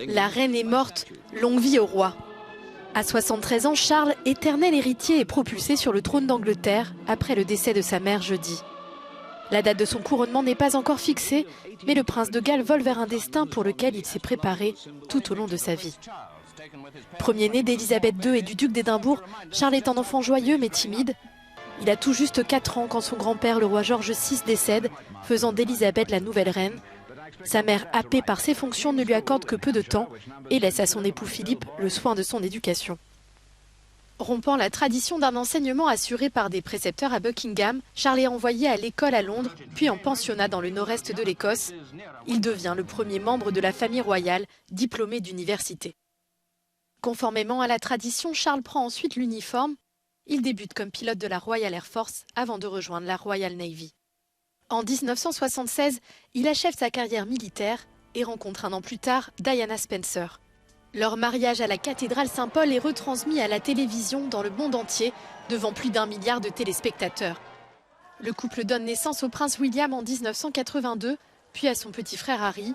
La reine est morte, longue vie au roi. À 73 ans, Charles, éternel héritier, est propulsé sur le trône d'Angleterre après le décès de sa mère jeudi. La date de son couronnement n'est pas encore fixée, mais le prince de Galles vole vers un destin pour lequel il s'est préparé tout au long de sa vie. Premier-né d'Élisabeth II et du duc d'Édimbourg, Charles est un enfant joyeux mais timide. Il a tout juste 4 ans quand son grand-père, le roi George VI, décède, faisant d'Élisabeth la nouvelle reine. Sa mère, happée par ses fonctions, ne lui accorde que peu de temps et laisse à son époux Philippe le soin de son éducation. Rompant la tradition d'un enseignement assuré par des précepteurs à Buckingham, Charles est envoyé à l'école à Londres, puis en pensionnat dans le nord-est de l'Écosse. Il devient le premier membre de la famille royale, diplômé d'université. Conformément à la tradition, Charles prend ensuite l'uniforme. Il débute comme pilote de la Royal Air Force avant de rejoindre la Royal Navy. En 1976, il achève sa carrière militaire et rencontre un an plus tard Diana Spencer. Leur mariage à la cathédrale Saint-Paul est retransmis à la télévision dans le monde entier devant plus d'1 milliard de téléspectateurs. Le couple donne naissance au prince William en 1982, puis à son petit frère Harry.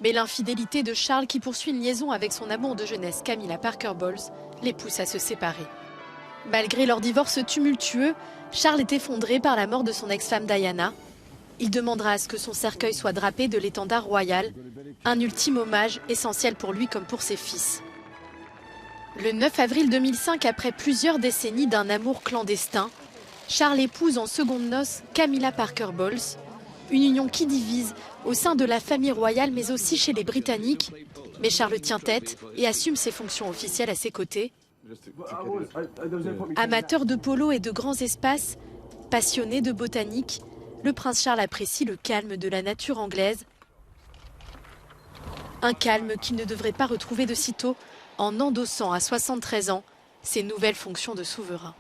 Mais l'infidélité de Charles, qui poursuit une liaison avec son amour de jeunesse Camilla Parker Bowles, les pousse à se séparer. Malgré leur divorce tumultueux, Charles est effondré par la mort de son ex-femme Diana. Il demandera à ce que son cercueil soit drapé de l'étendard royal, un ultime hommage essentiel pour lui comme pour ses fils. Le 9 avril 2005, après plusieurs décennies d'un amour clandestin, Charles épouse en secondes noces Camilla Parker Bowles, une union qui divise au sein de la famille royale mais aussi chez les Britanniques. Mais Charles tient tête et assume ses fonctions officielles à ses côtés. Amateur de polo et de grands espaces, passionné de botanique, le prince Charles apprécie le calme de la nature anglaise. Un calme qu'il ne devrait pas retrouver de sitôt en endossant à 73 ans ses nouvelles fonctions de souverain.